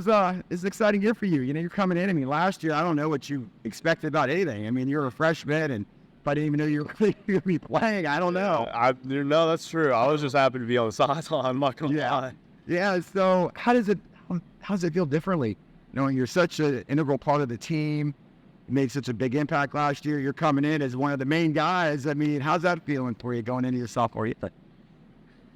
is an exciting year for you. You know, you're coming in. I mean, last year, I don't know what you expected about anything. I mean, you're a freshman, and if I didn't even know you were going to be playing, I don't know. No, that's true. I was just happy to be on the sideline. I'm not going to lie. Yeah, so how does it feel differently, knowing you're such an integral part of the team, you made such a big impact last year, you're coming in as one of the main guys. I mean, how's that feeling for you going into your sophomore year?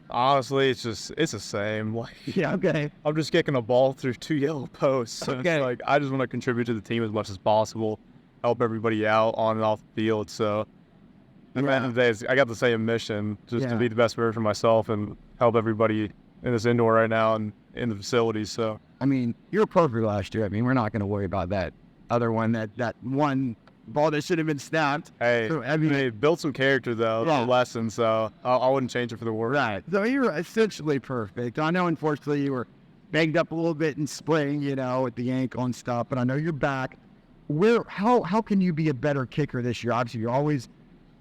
Honestly, it's the same. Like, Yeah, okay. I'm just kicking a ball through 2 yellow posts. So Okay. it's like, I just want to contribute to the team as much as possible, help everybody out on and off the field. So at the end of the day, I got the same mission, just to be the best version of myself and help everybody in this indoor right now and in the facilities. So, I mean, you were perfect last year. I mean, we're not going to worry about that other one, that one ball that should have been snapped. hey, So, I mean, they built some character, though, Yeah. a lesson. So I wouldn't change it for the worse. right. So you were essentially perfect. I know, unfortunately, you were banged up a little bit in spring, you know, with the ankle and stuff, but I know you're back. How can you be a better kicker this year? Obviously, you're always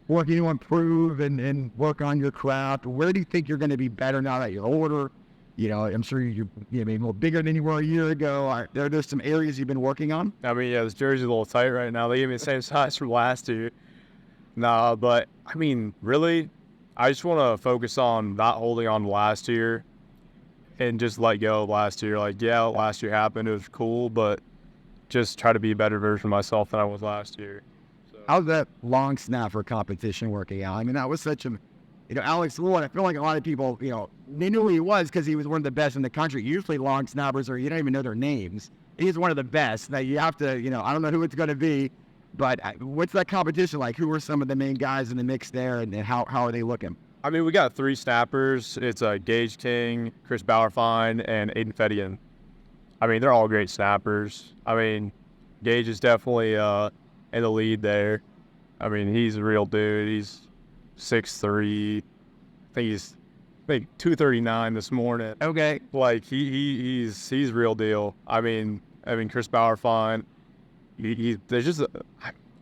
working to improve and work on your craft. Where do you think you're going to be better now that you're older? You know, I'm sure you're maybe a little bigger than you were a year ago. There's some areas you've been working on? I mean, yeah, this jersey's a little tight right now. They gave me the same size from last year. Nah, but, I mean, really, I just want to focus on not holding on to last year and just let go of last year. Like, yeah, last year happened. It was cool, but just try to be a better version of myself than I was last year. So. How's that long snapper competition working out? I mean, that was such a, you know, Alex Lewin, I feel like a lot of people, you know, they knew who he was because he was one of the best in the country. Usually long snappers you don't even know their names. He's one of the best. Now you have to, you know, I don't know who it's going to be, but what's that competition like? Who are some of the main guys in the mix there, and how are they looking? I mean, we got 3 snappers. It's Gage King, Chris Bauerfein, and Aiden Fedian. I mean, they're all great snappers. I mean, Gage is definitely in the lead there. I mean, he's a real dude. He's 6'3". I think he's 239 this morning. Okay. Like he's real deal. I mean Chris Bauerfein. There's just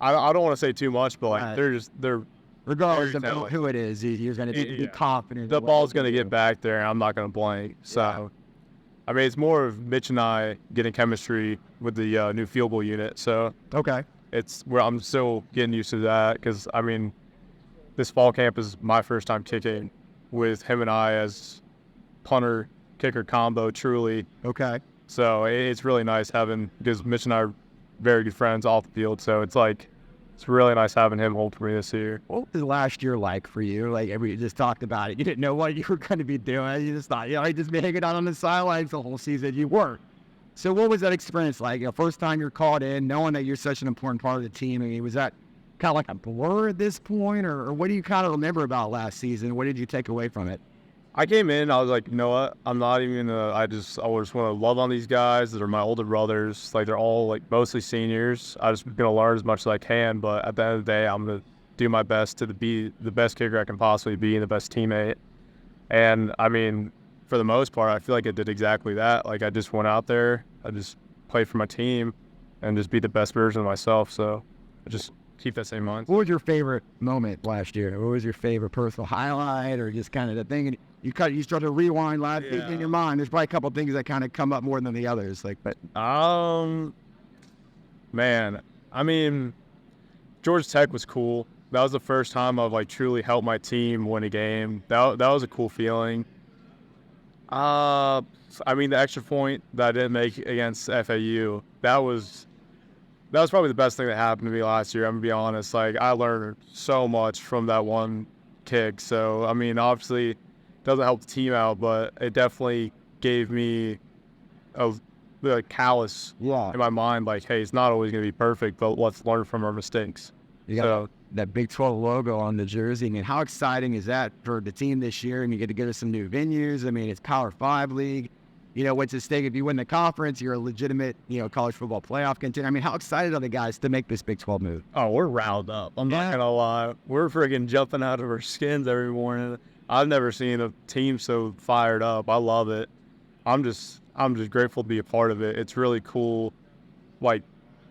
I don't want to say too much, but like they're regardless of who it is, you're going to be confident. The ball's going to get back there, and I'm not going to blank. So, I mean, it's more of Mitch and I getting chemistry with the new field goal unit. So, okay, it's where I'm still getting used to that because I mean, this fall camp is my first time kicking with him and I as punter kicker combo. Truly, okay. So it's really nice having, because Mitch and I are very good friends off the field. So it's like, it's really nice having him hold for me this year. What was last year like for you? Like, we just talked about it. You didn't know what you were going to be doing. You just thought, you know, I'd just be hanging out on the sidelines the whole season. You weren't. So what was that experience like? You know, first time you're called in, knowing that you're such an important part of the team. I mean, was that kind of like a blur at this point? Or what do you kind of remember about last season? What did you take away from it? I came in, I was like, you know what? I'm not even gonna. I just want to love on these guys. They're my older brothers. Like, they're all like mostly seniors. I just gonna learn as much as I can. But at the end of the day, I'm gonna do my best to be the best kicker I can possibly be and the best teammate. And I mean, for the most part, I feel like I did exactly that. Like, I just went out there, I just played for my team, and just be the best version of myself. So I just keep that same mind. What was your favorite moment last year? What was your favorite personal highlight, or just kind of the thing? You start to rewind last in your mind. There's probably a couple of things that kind of come up more than the others. Like, but man, I mean, Georgia Tech was cool. That was the first time I've like truly helped my team win a game. That was a cool feeling. I mean, the extra point that I didn't make against FAU, that was probably the best thing that happened to me last year. I'm gonna be honest. Like, I learned so much from that one kick. So I mean, obviously, it doesn't help the team out, but it definitely gave me a callus in my mind. Like, hey, it's not always gonna be perfect, but let's learn from our mistakes. You got that Big 12 logo on the jersey. I mean, how exciting is that for the team this year? And you get to go to some new venues. I mean, it's Power 5 league. You know, what's at stake? If you win the conference, you're a legitimate, you know, college football playoff contender. I mean, how excited are the guys to make this Big 12 move? Oh, we're riled up. I'm not gonna lie. We're friggin' jumping out of our skins every morning. I've never seen a team so fired up. I love it. I'm just grateful to be a part of it. It's really cool, like,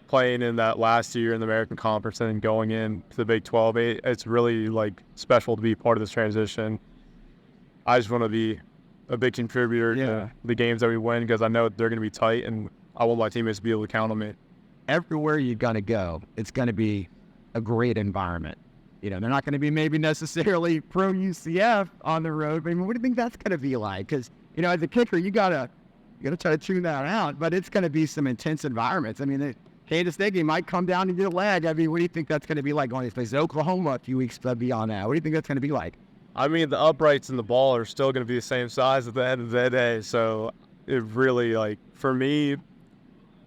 playing in that last year in the American Conference and then going in to the Big 12. It's really, like, special to be part of this transition. I just want to be a big contributor to the games that we win because I know they're going to be tight, and I want my teammates to be able to count on me. Everywhere you're going to go, it's going to be a great environment. You know, they're not going to be maybe necessarily pro UCF on the road, but I mean, what do you think that's going to be like? Because, you know, as a kicker, you gotta try to tune that out, but it's going to be some intense environments. I mean, Kansas State game might come down to your leg. I mean, what do you think that's going to be like going to place Oklahoma a few weeks beyond that? What do you think that's going to be like? I mean, the uprights in the ball are still going to be the same size at the end of the day, so it really, like, for me,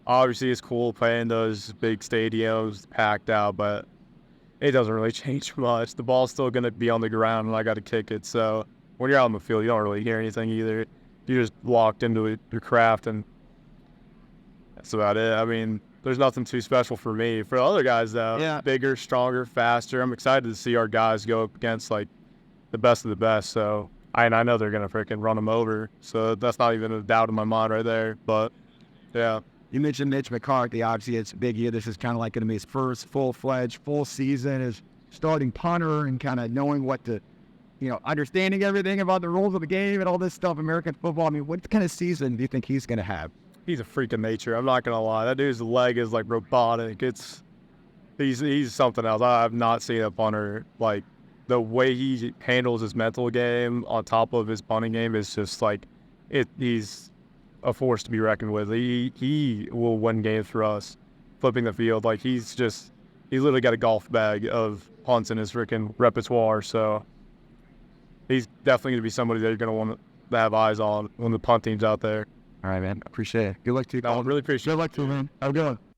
obviously it's cool playing those big stadiums packed out, but it doesn't really change much. The ball's still going to be on the ground, and I got to kick it, so when you're out on the field, you don't really hear anything either. You just locked into your craft, and that's about it. I mean, there's nothing too special for me. For the other guys, though, bigger, stronger, faster, I'm excited to see our guys go up against, like, the best of the best. So I know they're going to freaking run them over. So that's not even a doubt in my mind right there. But, yeah. You mentioned Mitch McCarthy. Obviously, it's a big year. This is kind of like going to be his first full-fledged, full season as starting punter and kind of knowing what to, you know, understanding everything about the rules of the game and all this stuff, American football. I mean, what kind of season do you think he's going to have? He's a freak of nature. I'm not going to lie. That dude's leg is, like, robotic. He's something else. I have not seen a punter, like, the way he handles his mental game on top of his punting game is just like he's a force to be reckoned with. He will win games for us, flipping the field. Like he's literally got a golf bag of punts in his freaking repertoire. So he's definitely going to be somebody that you're going to want to have eyes on when the punt team's out there. All right, man. Appreciate it. Good luck to you. I really appreciate it. Good luck to you, man. Have a good one.